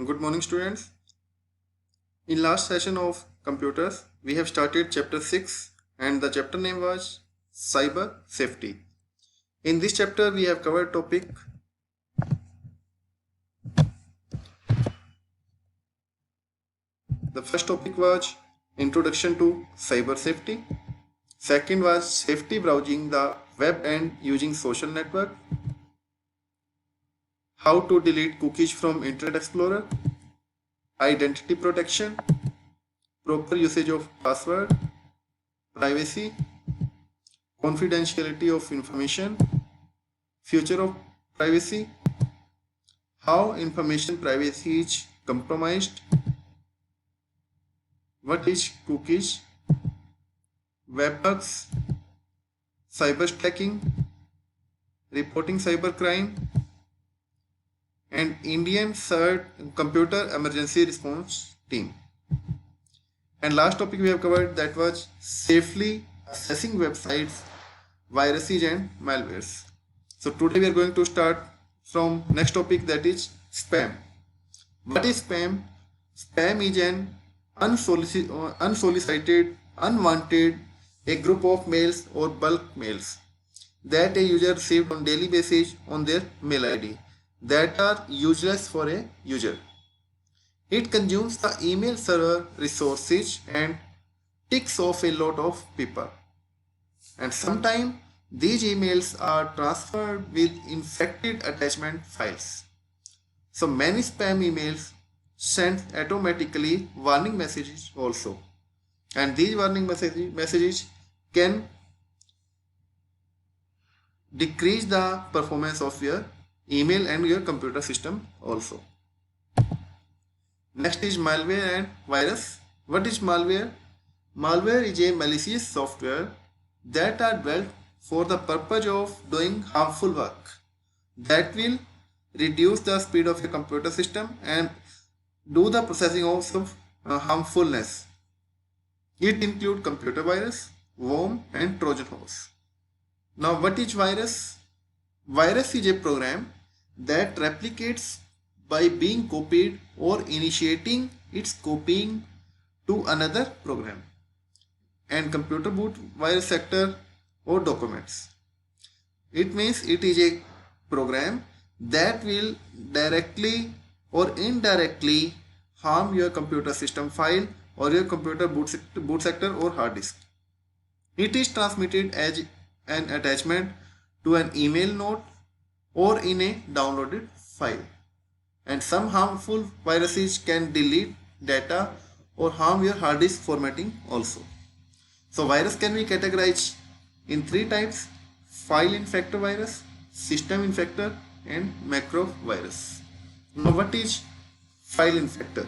Good morning, students. In last session of computers, we have started chapter 6 and the chapter name was cyber safety. In this chapter, we have covered topic the first topic was introduction to cyber safety. Second was safety browsing the web and using social network. How to delete cookies from Internet Explorer. Identity protection. Proper usage of password. Privacy. Confidentiality of information. Future of privacy. How information privacy is compromised. What is cookies? Webbugs. Cyber stacking. Reporting cybercrime. And Indian CERT Computer Emergency Response Team. And last topic we have covered that was safely accessing websites, viruses and malwares. So today we are going to start from next topic, that is spam. What is spam? Spam is an unsolicited, unwanted, a group of mails or bulk mails that a user received on daily basis on their mail ID that are useless for a user. It consumes the email server resources and ticks off a lot of people. And sometimes these emails are transferred with infected attachment files. So many spam emails send automatically warning messages also. And these warning messages can decrease the performance of your email and your computer system also. Next is malware and virus. What is malware? Malware is a malicious software that are built for the purpose of doing harmful work that will reduce the speed of your computer system and do the processing of harmfulness. It includes computer virus, worm and Trojan horse. Now what is virus? Virus is a program that replicates by being copied or initiating its copying to another program. And computer boot virus sector or documents. It means it is a program that will directly or indirectly harm your computer system file or your computer boot sector or hard disk. It is transmitted as an attachment to an email note or in a downloaded file. And some harmful viruses can delete data or harm your hard disk formatting also. So virus can be categorized in three types: file infector virus, system infector and macro virus. Now what is file infector?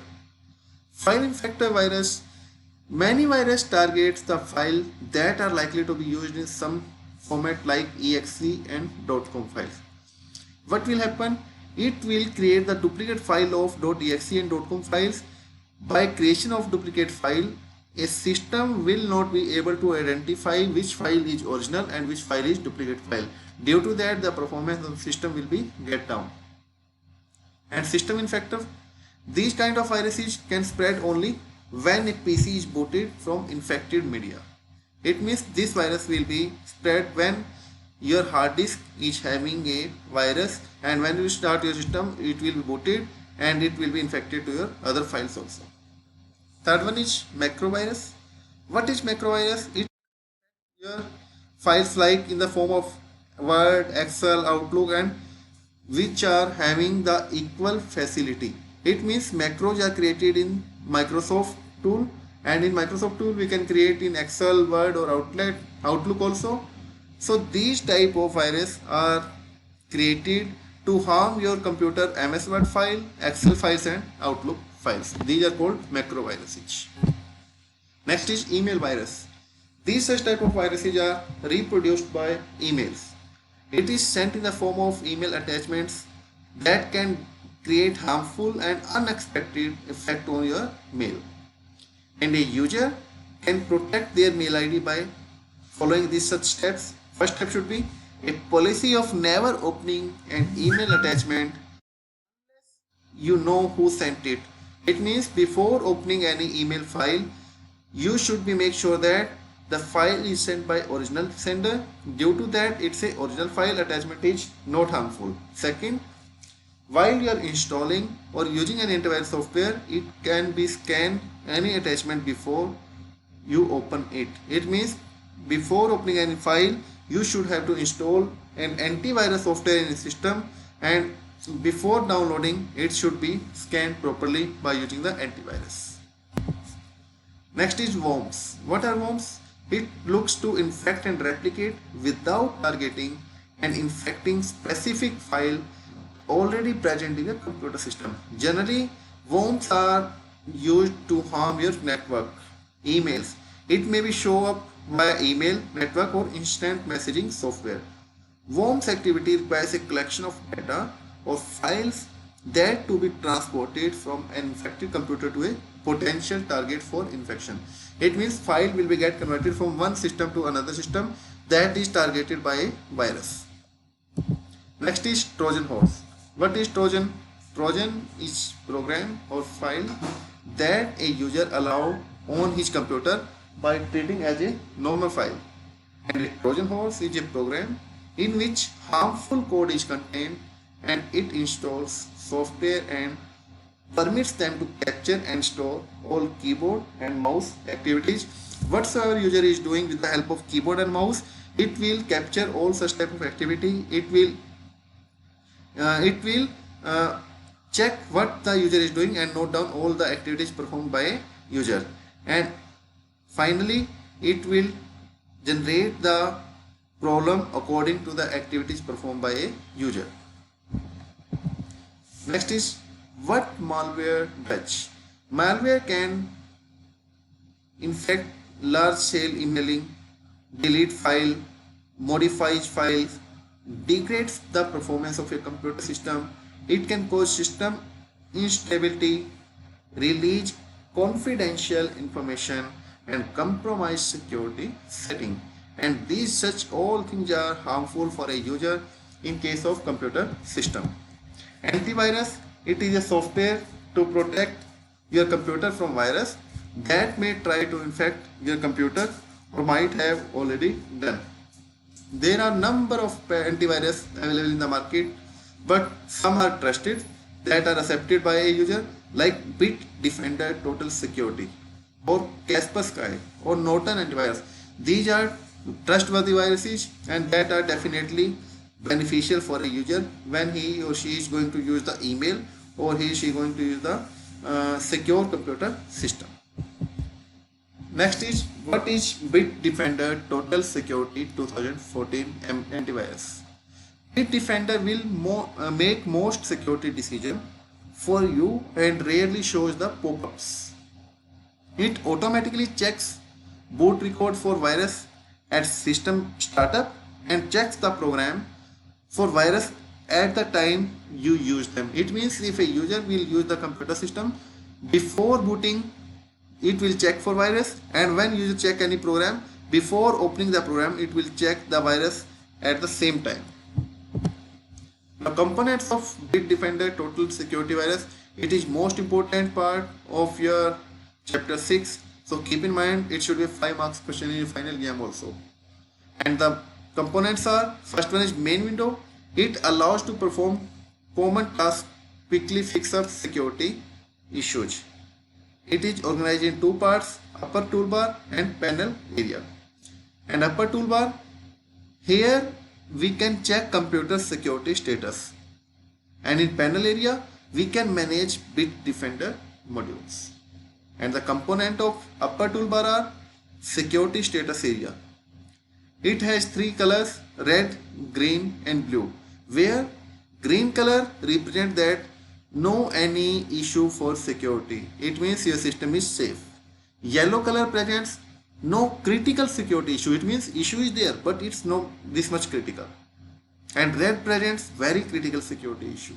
File infector virus, many virus targets the file that are likely to be used in some format like exe and .com files. What will happen? It will create the duplicate file of .exe and .com files. By creation of duplicate file, a system will not be able to identify which file is original and which file is duplicate file. Due to that, the performance of the system will be get down. And system infector, these kind of viruses can spread only when a PC is booted from infected media. It means this virus will be spread when your hard disk is having a virus, and when you start your system it will be booted and it will be infected to your other files also. Third one is macro virus. What is macro virus? It your files like in the form of Word, Excel, Outlook and which are having the equal facility. It means macros are created in Microsoft tool, and in Microsoft tool we can create in Excel, Word or Outlook also. So these type of virus are created to harm your computer MS Word file, Excel files and Outlook files. These are called macro viruses. Next is email virus. These such type of viruses are reproduced by emails. It is sent in the form of email attachments that can create harmful and unexpected effect on your mail. And a user can protect their mail ID by following these such steps. First step should be a policy of never opening an email attachment you know who sent it. It means before opening any email file, you should be make sure that the file is sent by original sender. Due to that, it's a original file, attachment is not harmful. Second, while you are installing or using an antivirus software, it can be scanned any attachment before you open it. It means before opening any file, you should have to install an antivirus software in the system, and before downloading it should be scanned properly by using the antivirus. Next is worms. What are worms? It looks to infect and replicate without targeting and infecting specific file already present in your computer system. Generally, worms are used to harm your network, emails. It may be show up via email, network or instant messaging software. Worms activity requires a collection of data or files that to be transported from an infected computer to a potential target for infection. It means file will be get converted from one system to another system that is targeted by a virus. Next is Trojan horse. What is Trojan? Trojan is program or file that a user allow on his computer by treating as a normal file. And a Trojan horse is a program in which harmful code is contained, and it installs software and permits them to capture and store all keyboard and mouse activities. Whatsoever user is doing with the help of keyboard and mouse, it will capture all such type of activity. It will check what the user is doing and note down all the activities performed by a user, and finally it will generate the problem according to the activities performed by a user. Next is what malware does. Malware can infect large scale emailing, delete file, modifies files, degrades the performance of your computer system. It can cause system instability, release confidential information, and compromise security setting. And these such all things are harmful for a user in case of computer system. Antivirus, it is a software to protect your computer from virus that may try to infect your computer or might have already done. There are number of antivirus available in the market, but some are trusted that are accepted by a user like Bitdefender Total Security or Kaspersky or Norton Antivirus. These are trustworthy viruses and that are definitely beneficial for a user when he or she is going to use the email or he or she going to use the secure computer system. Next is what is Bitdefender Total Security 2014 antivirus. Bitdefender will make most security decision for you and rarely shows the pop-ups. It automatically checks boot record for virus at system startup and checks the program for virus at the time you use them. It means if a user will use the computer system before booting, it will check for virus, and when you check any program before opening the program, it will check the virus at the same time. The components of Bitdefender Total Security Virus, it is most important part of your chapter 6. So keep in mind it should be a 5 marks question in your final exam also. And the components are, first one is main window. It allows to perform common tasks, quickly fix up security issues. It is organized in two parts, upper toolbar and panel area. And upper toolbar, here we can check computer security status. And in panel area, we can manage Bitdefender modules. And the component of upper toolbar are security status area. It has three colors, red, green and blue, where green color represents that no any issue for security. It means your system is safe. Yellow color presents no critical security issue. It means issue is there, but it's not this much critical. And red presents very critical security issue.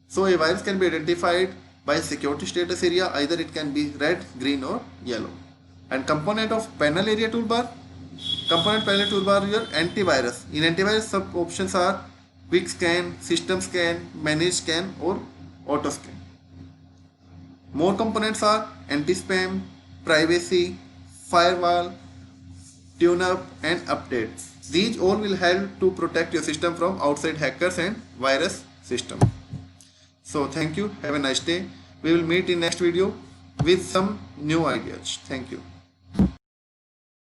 So a virus can be identified by security status area. Either it can be red, green or yellow. And component of panel area toolbar. Component panel toolbar your antivirus. In antivirus, sub options are quick scan, system scan, manage scan or AutoScan. More components are anti-spam, privacy, firewall, tune-up and updates. These all will help to protect your system from outside hackers and virus system. So thank you. Have a nice day. We will meet in next video with some new ideas. Thank you.